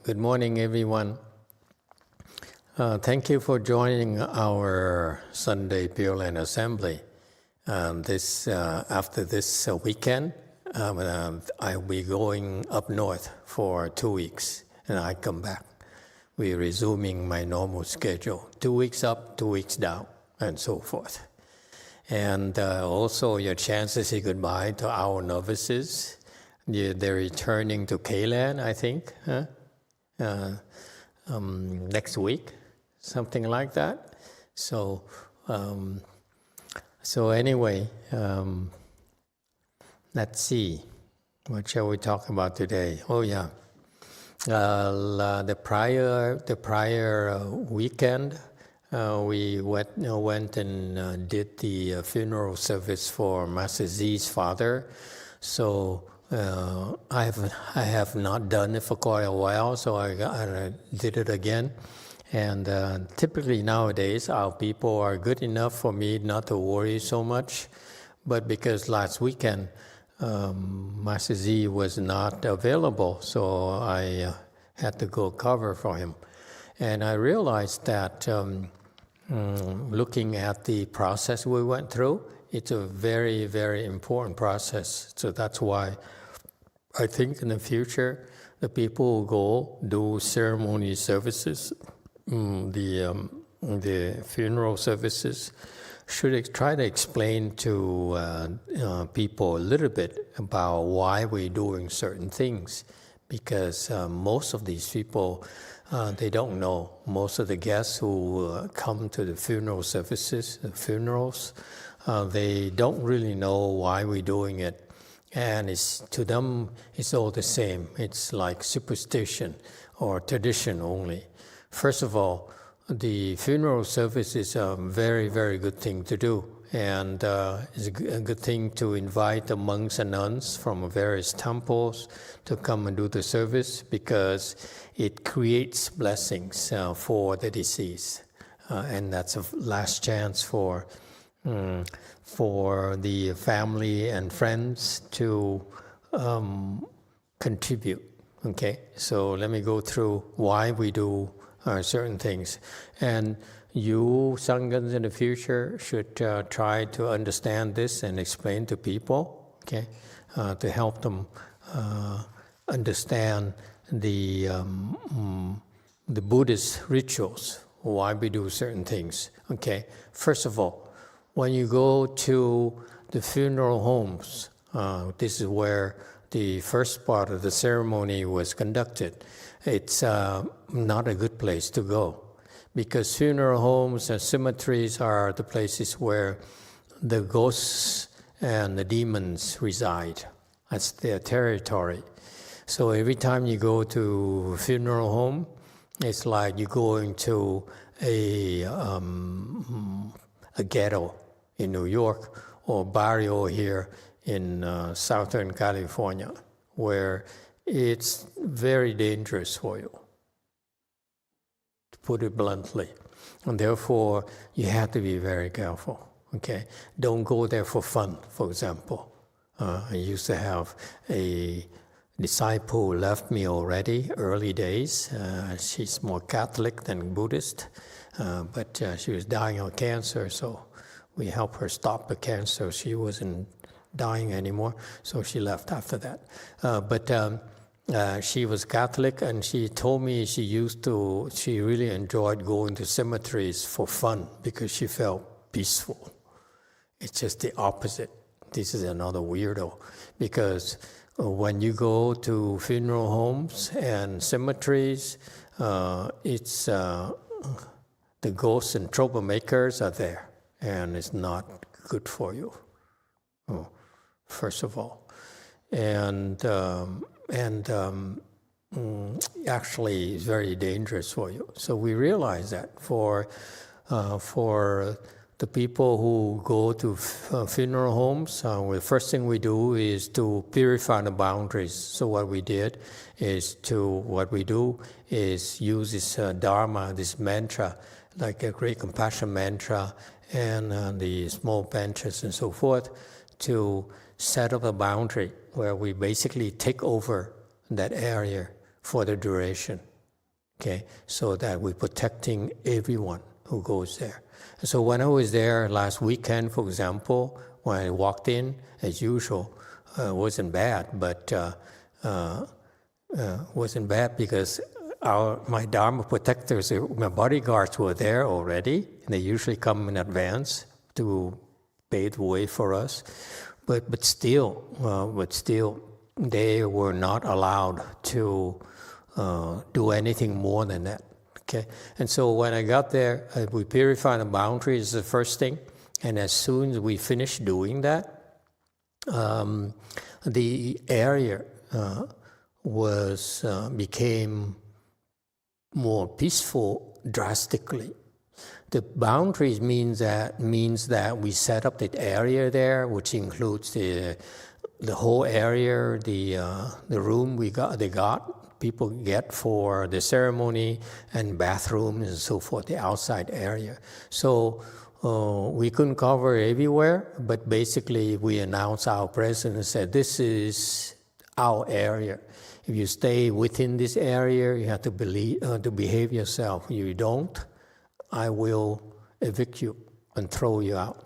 Good morning, everyone. Thank you for joining our Sunday Pureland Assembly. After this weekend, I'll be going up north for 2 weeks, and I come back. We're resuming my normal schedule, 2 weeks up, 2 weeks down, and so forth. And also your chance to say goodbye to our novices. They're returning to K-Land, I think, next week, something like that. So anyway, let's see. What shall we talk about today? Oh yeah, the prior weekend, we went and did the funeral service for Master Z's father. So I have not done it for quite a while, so I did it again. And typically nowadays, our people are good enough for me not to worry so much. But because last weekend, Master Z was not available, so I had to go cover for him. And I realized that looking at the process we went through, it's a very, very important process. So that's why I think in the future, the people who go do ceremony services, the funeral services, should try to explain to people a little bit about why we're doing certain things. Because most of these people, they don't know. Most of the guests who come to the funeral services, the funerals, they don't really know why we're doing it. And to them, it's all the same. It's like superstition or tradition only. First of all, the funeral service is a very, very good thing to do. And it's a good thing to invite the monks and nuns from various temples to come and do the service because it creates blessings for the deceased. And that's a last chance for the family and friends to contribute. Okay, so let me go through why we do certain things. And you, Sanghas, in the future should try to understand this and explain to people, okay, to help them understand the Buddhist rituals, why we do certain things. Okay, first of all, when you go to the funeral homes, this is where the first part of the ceremony was conducted. It's not a good place to go because funeral homes and cemeteries are the places where the ghosts and the demons reside. That's their territory. So every time you go to a funeral home, it's like you're going to a ghetto in New York or barrio here in Southern California, where it's very dangerous for you, to put it bluntly. And therefore, you have to be very careful, okay? Don't go there for fun, for example. I used to have a disciple who left me already, early days. She's more Catholic than Buddhist, but she was dying of cancer, so we helped her stop the cancer. She wasn't dying anymore, so she left after that. But she was Catholic, and she told me she really enjoyed going to cemeteries for fun because she felt peaceful. It's just the opposite. This is another weirdo, because when you go to funeral homes and cemeteries, it's the ghosts and troublemakers are there, and it's not good for you. First of all, and actually it's very dangerous for you. So we realize that for the people who go to funeral homes, the first thing we do is to purify the boundaries. So what we do is use this Dharma, this mantra, like a great compassion mantra, and the small mantras and so forth, to set up a boundary where we basically take over that area for the duration. okay, so that we're protecting everyone who goes there. So when I was there last weekend, for example, when I walked in, as usual, wasn't bad, but wasn't bad because my Dharma protectors, my bodyguards were there already. They usually come in advance to pave the way for us. But still, they were not allowed to do anything more than that. Okay, and so when I got there, we purified the boundaries the first thing, and as soon as we finished doing that, the area became more peaceful drastically. The boundaries means that we set up that area there, which includes the whole area, the room people get for the ceremony, and bathrooms and so forth, the outside area. So we couldn't cover everywhere, but basically we announced our presence and said, this is our area. If you stay within this area, you have to behave yourself. If you don't, I will evict you and throw you out.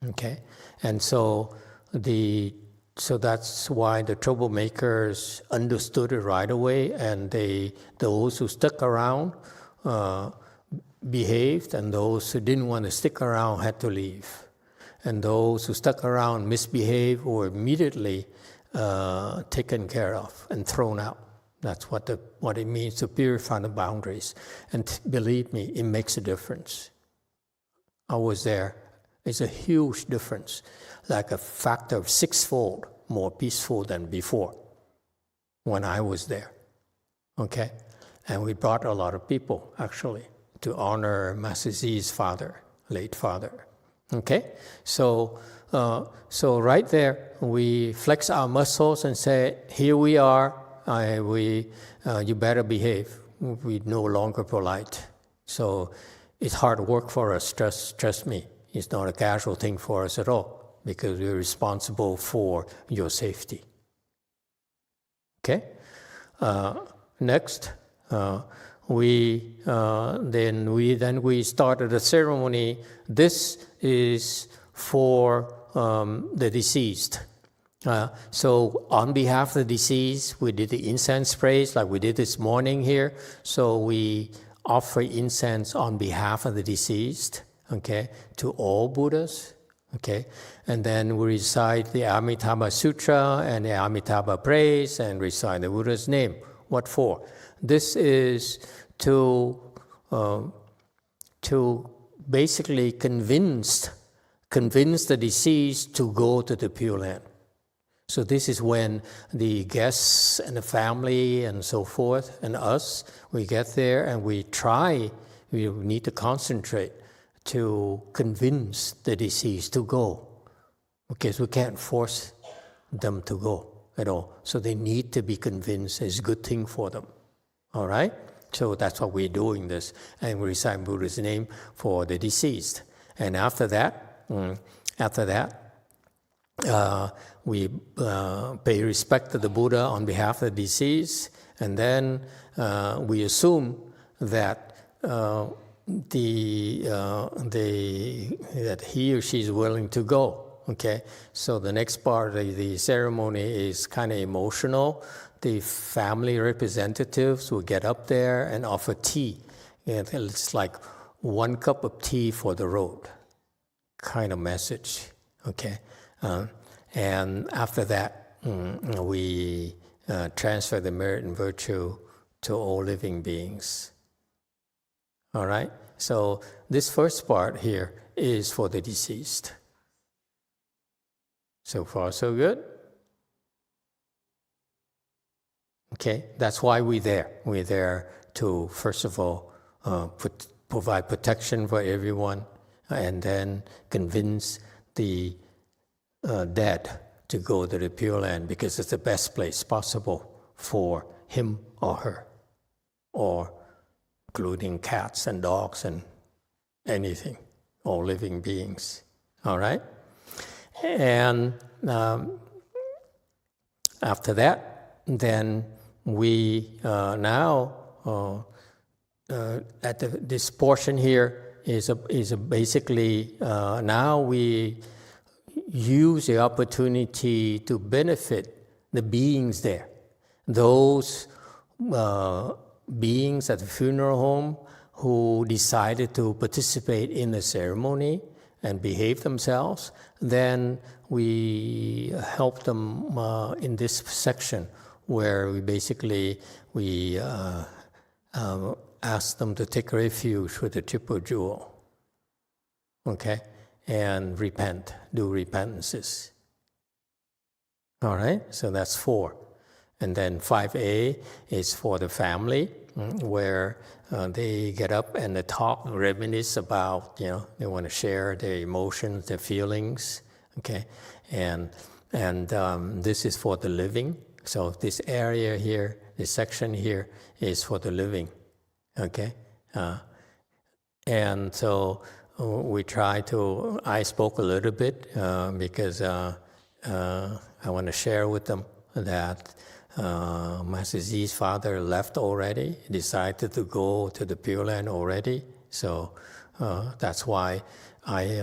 Okay? And so that's why the troublemakers understood it right away, and those who stuck around behaved, and those who didn't want to stick around had to leave. And those who stuck around misbehaved were immediately taken care of and thrown out. That's what it means to purify the boundaries. And believe me, it makes a difference. I was there. It's a huge difference, like a factor of 6-fold more peaceful than before when I was there. Okay? And we brought a lot of people, actually, to honor Master Z's father, late father. Okay? So right there, we flex our muscles and say, here we are. You better behave. We're no longer polite. So it's hard work for us, trust me. It's not a casual thing for us at all, because we're responsible for your safety. Okay? Next, we started a ceremony. This is for the deceased. So on behalf of the deceased, we did the incense praise like we did this morning here. So we offer incense on behalf of the deceased, okay, to all Buddhas, okay? And then we recite the Amitabha Sutra and the Amitabha praise and recite the Buddha's name. What for? This is to basically convince the deceased to go to the Pureland. So this is when the guests and the family and so forth and us, we get there and we need to concentrate to convince the deceased to go, because we can't force them to go at all. So they need to be convinced it's a good thing for them. All right? So that's why we're doing this. And we recite Buddha's name for the deceased. And after that, we pay respect to the Buddha on behalf of the deceased, and then we assume that that he or she is willing to go. Okay, so the next part of the ceremony is kind of emotional. The family representatives will get up there and offer tea. And it's like 1 cup of tea for the road kind of message. Okay. And after that, we transfer the merit and virtue to all living beings. All right? So this first part here is for the deceased. So far, so good? Okay, that's why we're there. We're there to, first of all, provide protection for everyone, and then convince the dead to go to the Pure Land, because it's the best place possible for him or her, or including cats and dogs and anything, all living beings. All right? And after that, then we now this portion here is basically now we use the opportunity to benefit the beings there. Those beings at the funeral home who decided to participate in the ceremony and behave themselves, then we help them in this section where we ask them to take refuge with the triple jewel, okay, and repent, do repentances. All right, so that's 4. And then 5A is for the family, where they get up and they talk, reminisce about, they want to share their emotions, their feelings, okay? And this is for the living. So this area here, this section here is for the living, okay? And so I spoke a little bit because I want to share with them that Master Z's father left already, decided to go to the Pureland already. So that's why I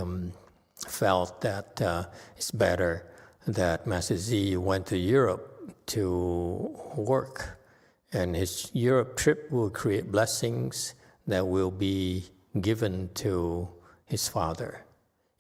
felt that it's better that Master Z went to Europe to work. And his Europe trip will create blessings that will be given to his father.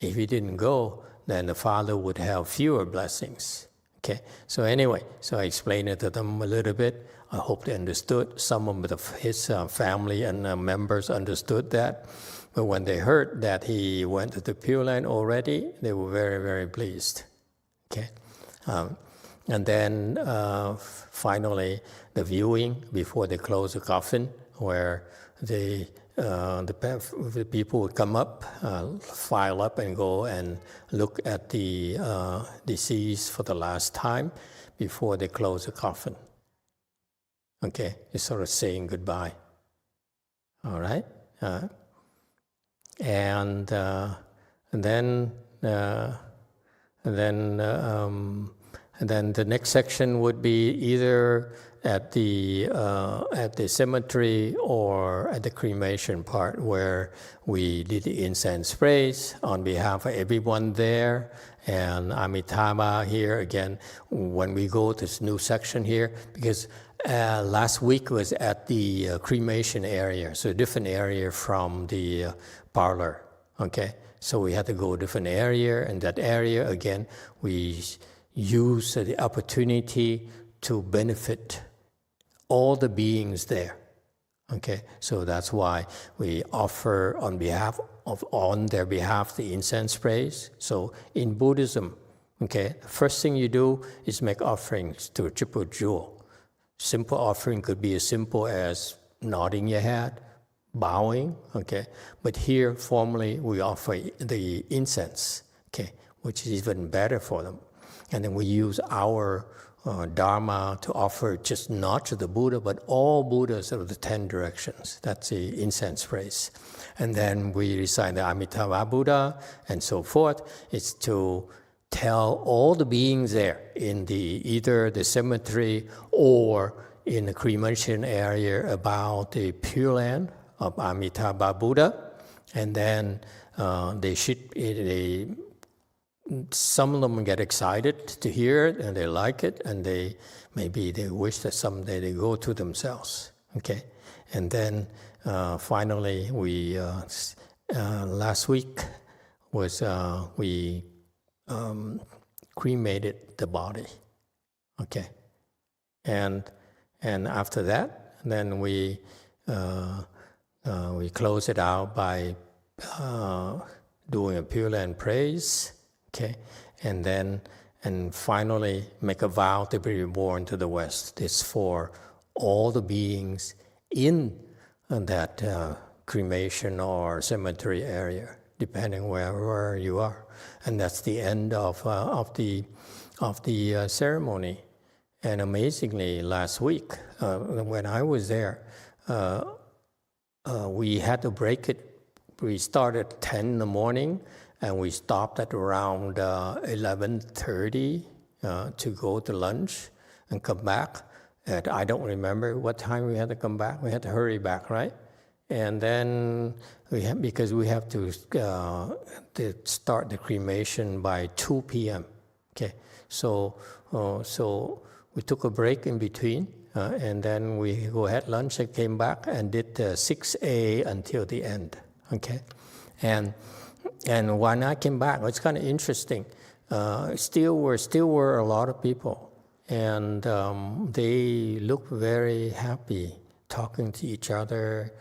If he didn't go, then the father would have fewer blessings. Okay, so anyway, so I explained it to them a little bit. I hope they understood. Some of his family and members understood that. But when they heard that he went to the Pureland already, they were very, very pleased. Okay, and then finally the viewing before they close the coffin, where the people would come up, file up and go and look at the deceased for the last time before they close the coffin. Okay, it's sort of saying goodbye. All right, and then the next section would be either at the cemetery or at the cremation part, where we did the incense praise on behalf of everyone there. And Amitabha here again, when we go to this new section here, because last week was at the cremation area, so a different area from the parlor, okay? So we had to go a different area, and that area, again, we use the opportunity to benefit all the beings there, okay? So that's why we offer on their behalf the incense praise. So in Buddhism, okay, the first thing you do is make offerings to a triple jewel. Simple offering could be as simple as nodding your head, bowing, okay? But here, formally, we offer the incense, okay, which is even better for them. And then we use our Dharma to offer just not to the Buddha, but all Buddhas of the 10 directions. That's the incense praise. And then we recite the Amitabha Buddha and so forth. It's to tell all the beings there in either the cemetery or in the cremation area about the Pureland of Amitabha Buddha. And then some of them get excited to hear it, and they like it, and maybe they wish that someday they go to themselves. Okay, and then finally, we last week was we cremated the body. Okay, and after that, then we close it out by doing a Pureland praise. Okay, and finally make a vow to be reborn to the West. It's for all the beings in that cremation or cemetery area, depending wherever you are. And that's the end of the ceremony. And amazingly, last week when I was there, we had to break it. We started at 10 in the morning. And we stopped at around 11:30 to go to lunch and come back. I don't remember what time we had to come back. We had to hurry back, right? And then because we have to start the cremation by 2 p.m. Okay, so we took a break in between, and then we go had lunch and came back and did 6A until the end. Okay, and when I came back, it's kind of interesting. Still were a lot of people, and they looked very happy, talking to each other,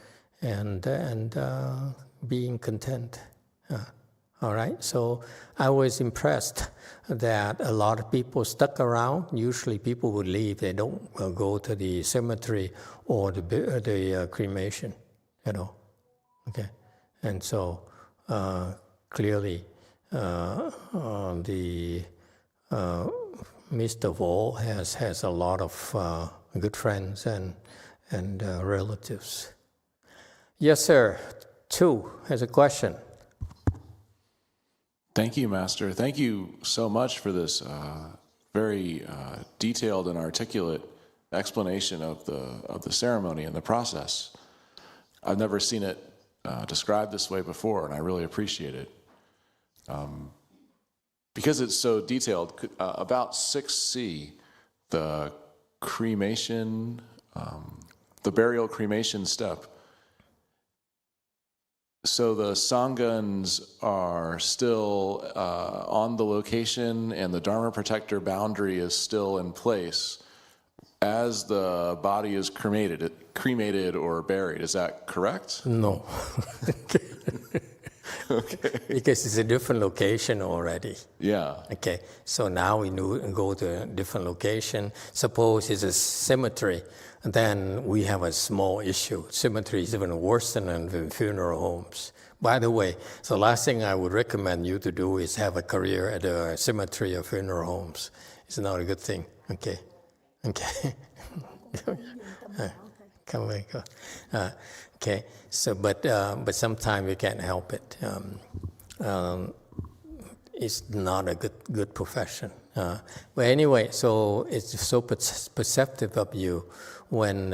and being content. All right, so I was impressed that a lot of people stuck around. Usually people would leave. They don't go to the cemetery or the cremation, Okay, and so clearly the Mr. Vo has a lot of good friends and relatives. Yes, sir. Tu has a question. Thank you, Master. Thank you so much for this very detailed and articulate explanation of the ceremony and the process. I've never seen it described this way before, and I really appreciate it. Because it's so detailed, about 6C, the cremation, the burial cremation step. So the Sanghans are still on the location, and the Dharma protector boundary is still in place as the body is cremated or buried. Is that correct? No. Okay. Because it's a different location already. Yeah. Okay, so now we go to a different location. Suppose it's a cemetery, then we have a small issue. Cemetery is even worse than the funeral homes. By the way, the last thing I would recommend you to do is have a career at a cemetery or funeral homes. It's not a good thing. Okay. Come on, go. Okay. So, but sometimes we can't help it. It's not a good profession. But anyway, so it's so perceptive of you when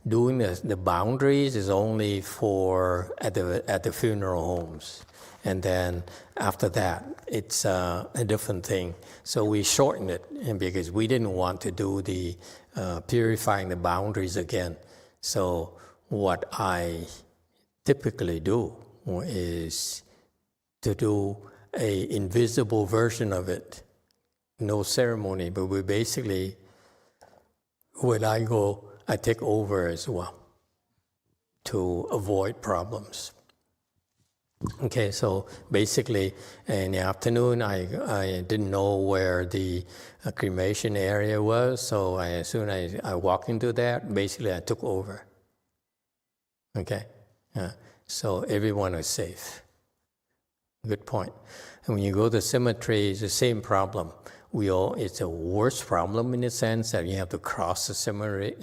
doing the boundaries is only for at the funeral homes, and then after that it's a different thing. So we shortened it, and because we didn't want to do the purifying the boundaries again. So what I typically do is to do a invisible version of it. No ceremony, but we basically, when I go, I take over as well to avoid problems. Okay, so basically in the afternoon, I didn't know where the cremation area was, so as soon as I walked into that, basically I took over. Okay, so everyone is safe. Good point. And when you go to cemetery, it's the same problem. It's a worse problem in the sense that you have to cross the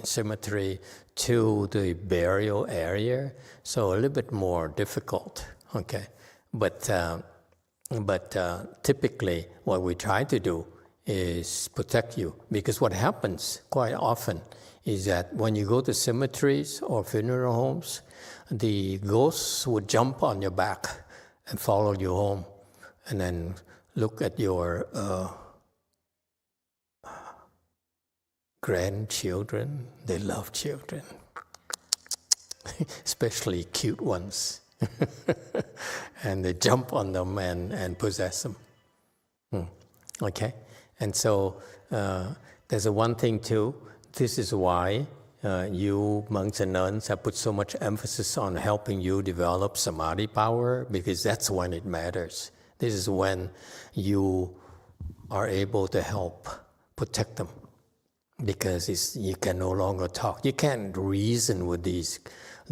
cemetery to the burial area, so a little bit more difficult. Okay, but typically what we try to do is protect you, because what happens quite often is that when you go to cemeteries or funeral homes, the ghosts would jump on your back and follow you home, and then look at your grandchildren. They love children, especially cute ones. And they jump on them and possess them. Okay? And so there's one thing too. This is why you monks and nuns have put so much emphasis on helping you develop samadhi power, because that's when it matters. This is when you are able to help protect them, because you can no longer talk. You can't reason with these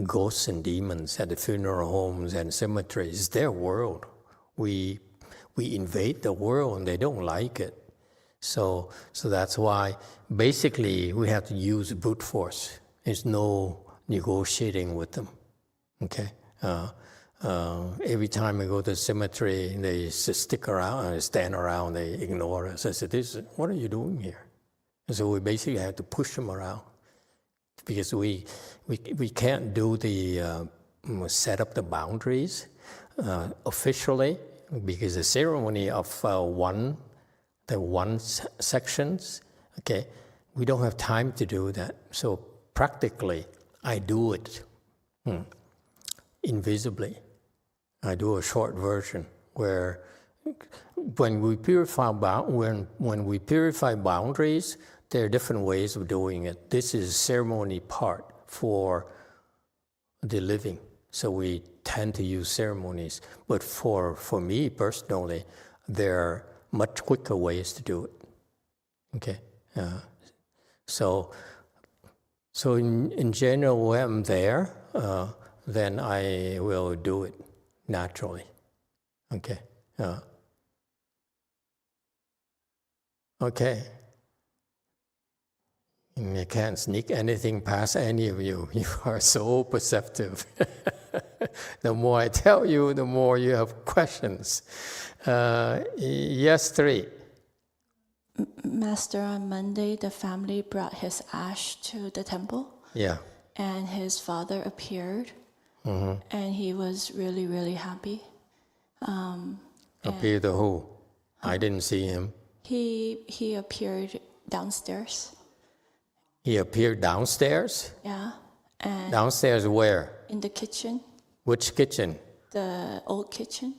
ghosts and demons at the funeral homes and cemeteries. It's their world. We invade the world and they don't like it. So that's why basically we have to use brute force. There's no negotiating with them. Okay? Every time I go to the cemetery, they stick around, stand around, they ignore us. I said, what are you doing here? So we basically have to push them around because we can't do the set up the boundaries officially because the ceremony of the one sections, okay, we don't have time to do that. So practically, I do it invisibly. I do a short version where when we purify boundaries, there are different ways of doing it. This is ceremony part for the living. So we tend to use ceremonies. But for me personally, there are much quicker ways to do it. Okay. So in general, when I'm there, then I will do it naturally. Okay. Okay. I can't sneak anything past any of you. You are so perceptive. The more I tell you, the more you have questions. Yes, 3. Master, on Monday, the family brought his ash to the temple. Yeah. And his father appeared. And he was really, really happy. Appeared to who? I didn't see him. He appeared downstairs. He appeared downstairs? Yeah. And downstairs where? in the kitchen. Which kitchen? The old kitchen.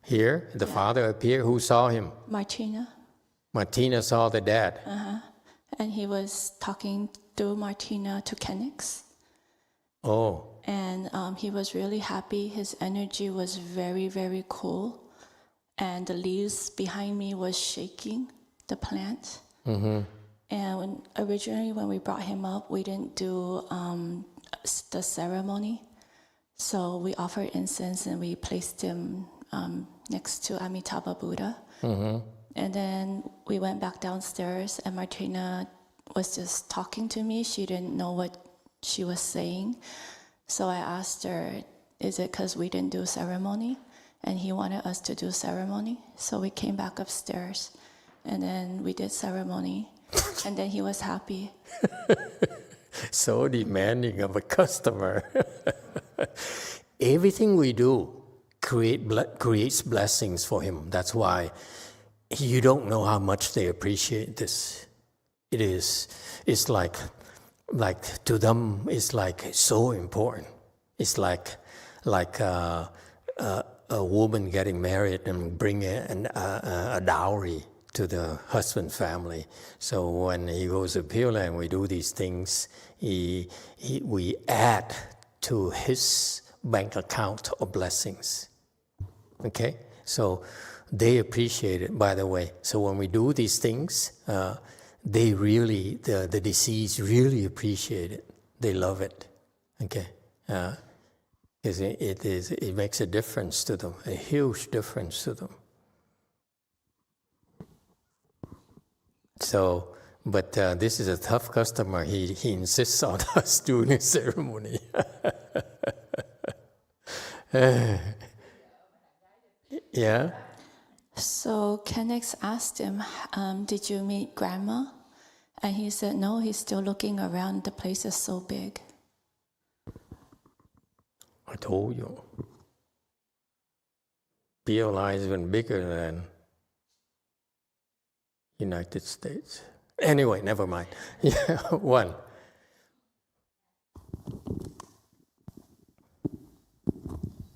Here? The father appeared? Who saw him? Martina. Martina saw the dad. And he was talking through Martina to Kenix. Oh. And he was really happy. His energy was very, very cool. And the leaves behind me was shaking, the plant. And originally when we brought him up, we didn't do the ceremony. So we offered incense and we placed him next to Amitabha Buddha. And then we went back downstairs and Martina was just talking to me. She didn't know what she was saying. So I asked her, is it because we didn't do ceremony? And he wanted us to do ceremony. So we came back upstairs and then we did ceremony. And then he was happy. So demanding of a customer. Everything we do creates blessings for him. That's why you don't know how much they appreciate this. It's like to them, it's like so important. It's like a woman getting married and bringing a dowry to the husband's family. So when he goes to Pureland, we do these things. We add to his bank account of blessings. Okay? So they appreciate it, by the way. So when we do these things, they really, the deceased really appreciate it. They love it. Okay? Because it makes a difference to them, a huge difference to them. So, but this is a tough customer. He insists on us doing a ceremony. Yeah? So Kenix asked him, did you meet Grandma? And he said, no, he's still looking around. The place is so big. I told you. PLI is even bigger than United States. Anyway, never mind. Yeah, 1.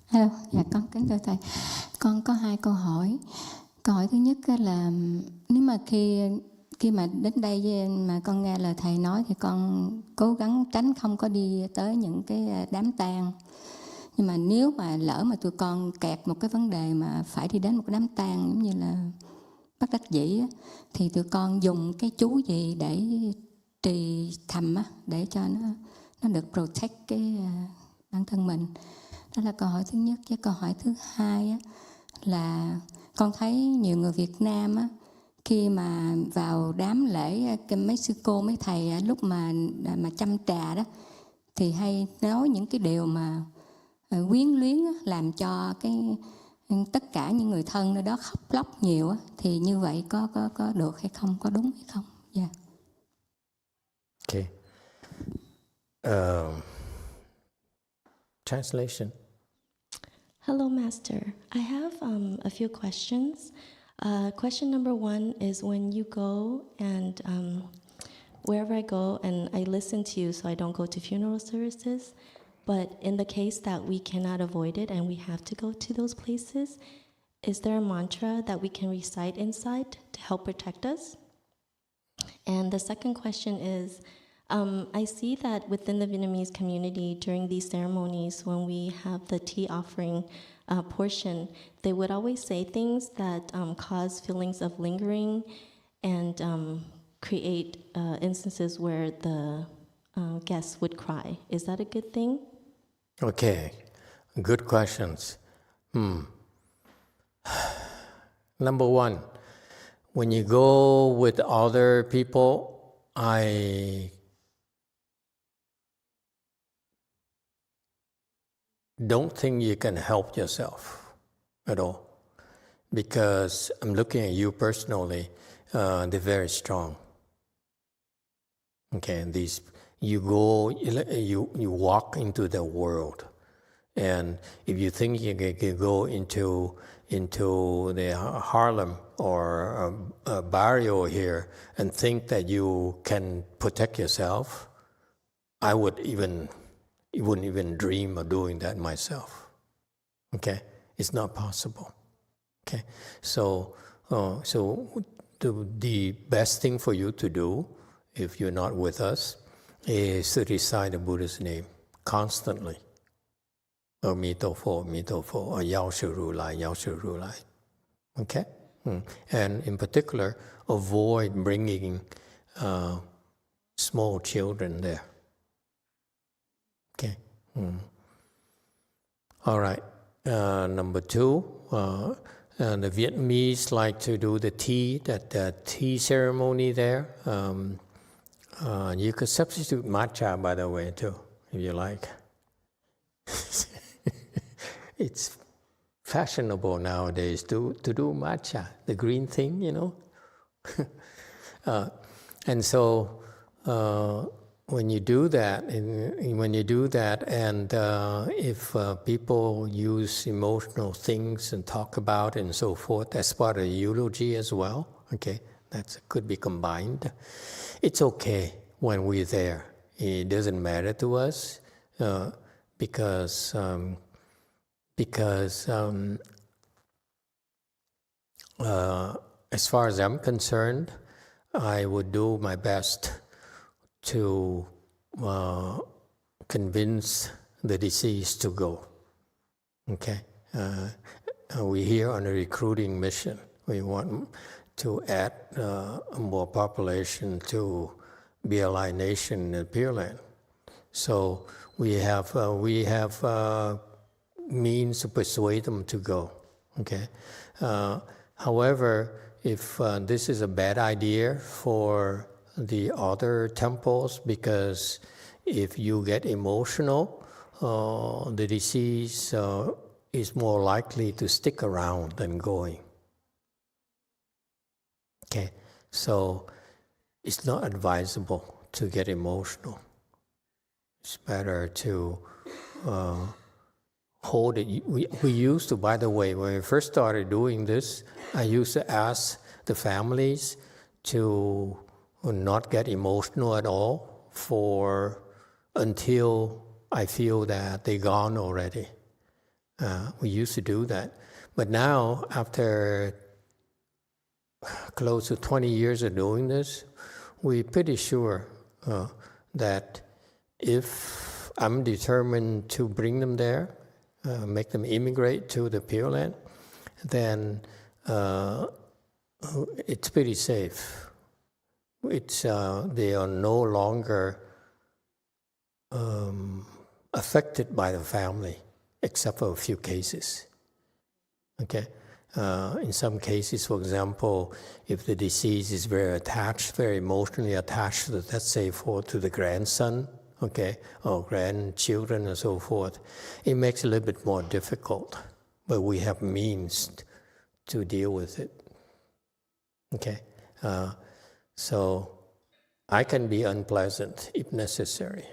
Hello, dạ con kính thưa thầy. Con có 2 câu hỏi. Câu hỏi thứ nhất là nếu mà khi mà đến đây mà con nghe lời thầy nói thì con cố gắng tránh không có đi tới những cái đám tang. Nhưng mà nếu mà lỡ mà tụi con kẹt một cái vấn đề mà phải đi đến một cái đám tang giống như là bất đắc dĩ á, thì tụi con dùng cái chú gì để trì thầm á, để cho nó được protect cái bản thân mình. Đó là câu hỏi thứ nhất. Cái câu hỏi thứ hai á, là con thấy nhiều người Việt Nam á, khi mà vào đám lễ mấy sư cô mấy thầy lúc mà chăm trà đó thì hay nói những cái điều mà quyến luyến á, làm cho tất cả những người thân nơi đó khóc lóc nhiều á, thì như vậy có được hay không, có đúng hay không? Dạ. Okay. Translation. Hello, Master. I have a few questions. Question number one is when you go and wherever I go and I listen to you so I don't go to funeral services, but in the case that we cannot avoid it and we have to go to those places, is there a mantra that we can recite inside to help protect us? And the second question is, I see that within the Vietnamese community during these ceremonies, when we have the tea offering portion, they would always say things that cause feelings of lingering and create instances where the guests would cry. Is that a good thing? Okay, good questions. Number one, when you go with other people, I don't think you can help yourself at all, because I'm looking at you personally, they're very strong. Okay, and you walk into the world, and if you think you can go into the Harlem or a barrio here and think that you can protect yourself, I wouldn't even dream of doing that myself. Okay, it's not possible. Okay, so the best thing for you to do, if you're not with us, is to recite the Buddha's name constantly. 阿弥陀佛，阿弥陀佛，or 药师如来，药师如来。Okay, and in particular, avoid bringing small children there. Okay. All right. Number two, the Vietnamese like to do the tea ceremony there. You could substitute matcha, by the way, too, if you like. It's fashionable nowadays to do matcha, the green thing, you know. And so when you do that, and if people use emotional things and talk about it and so forth, that's part of the eulogy as well. Okay, that could be combined. It's okay when we're there. It doesn't matter to us because as far as I'm concerned, I would do my best to convince the deceased to go. Okay, we're here on a recruiting mission. We want to add more population to BLI Nation and Pureland. So we have means to persuade them to go. Okay. However, if this is a bad idea for the other temples, because if you get emotional, the deceased is more likely to stick around than going. Okay, so it's not advisable to get emotional. It's better to hold it. We used to, by the way, when we first started doing this, I used to ask the families to not get emotional at all until I feel that they're gone already. We used to do that. But now, after close to 20 years of doing this, we're pretty sure that if I'm determined to bring them there, make them immigrate to the Pureland, then it's pretty safe. They are no longer affected by the family, except for a few cases. Okay. In some cases, for example, if the deceased is very attached, very emotionally attached, let's say to the grandson, okay, or grandchildren and so forth, it makes it a little bit more difficult, but we have means to deal with it. Okay, so I can be unpleasant if necessary,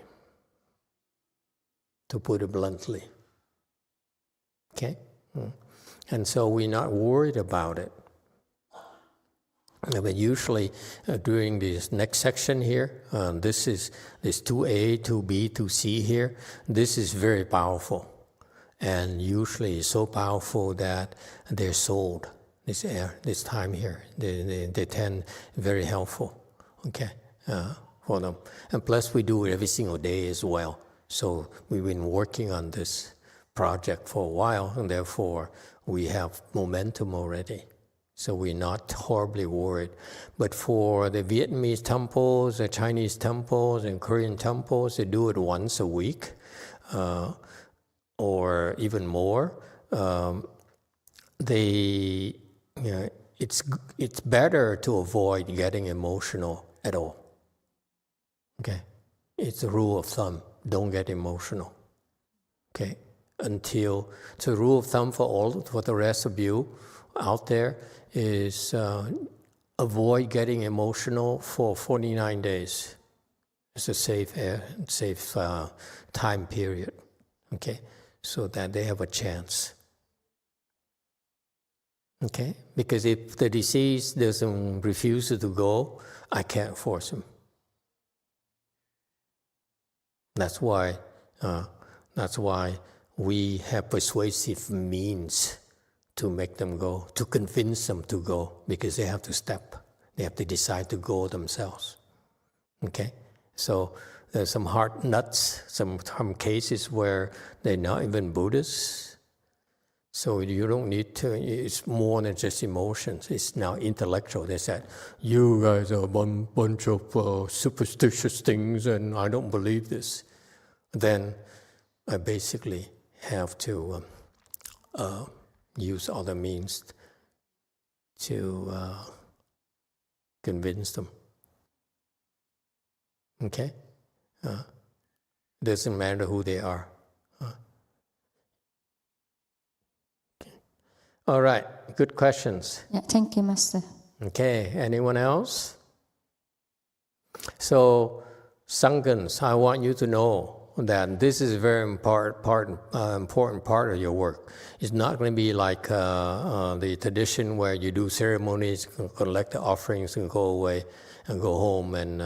to put it bluntly. Okay? And so we're not worried about it. But usually during this next section here, this 2A, 2B, 2C here, this is very powerful. And usually it's so powerful that they're sold, this time here. They tend very helpful, okay, for them. And plus we do it every single day as well. So we've been working on this project for a while, and therefore we have momentum already. So we're not horribly worried. But for the Vietnamese temples, the Chinese temples, and Korean temples, they do it once a week, or even more. It's better to avoid getting emotional at all. Okay, it's a rule of thumb. Don't get emotional. Okay, so the rule of thumb for the rest of you out there is avoid getting emotional for 49 days. It's a safe time period. Okay, so that they have a chance. Okay, because if the disease refuses to go, I can't force him. That's why we have persuasive means to make them go, to convince them to go, because they have to step. They have to decide to go themselves. Okay, so there's some hard nuts, some cases where they're not even Buddhists. So you don't need to, it's more than just emotions. It's now intellectual. They said, you guys are a bunch of superstitious things and I don't believe this. Then I basically have to use other means to convince them. Okay? Doesn't matter who they are. Okay. All right, good questions. Yeah, thank you, Master. Okay, anyone else? So, Sanghans, I want you to know that this is a very important part of your work. It's not going to be like the tradition where you do ceremonies, collect the offerings, and go away, and go home, and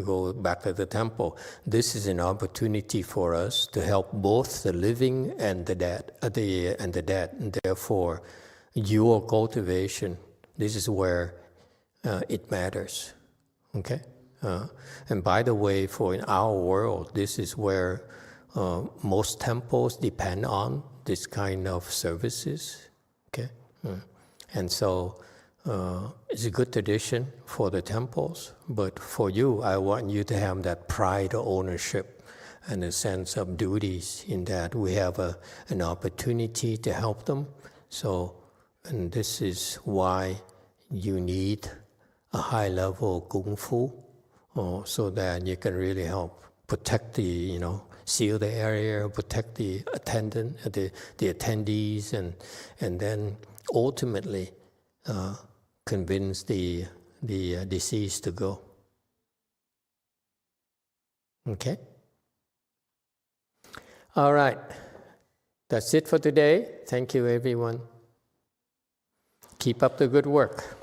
go back to the temple. This is an opportunity for us to help both the living and the dead, and therefore, your cultivation. This is where it matters. Okay. And by the way, for in our world, this is where most temples depend on this kind of services. Okay, and so it's a good tradition for the temples. But for you, I want you to have that pride of ownership and a sense of duties in that we have an opportunity to help them. So, and this is why you need a high level of kung fu. So that you can really help protect seal the area, protect the attendees, and then ultimately convince the deceased to go. Okay? All right. That's it for today. Thank you, everyone. Keep up the good work.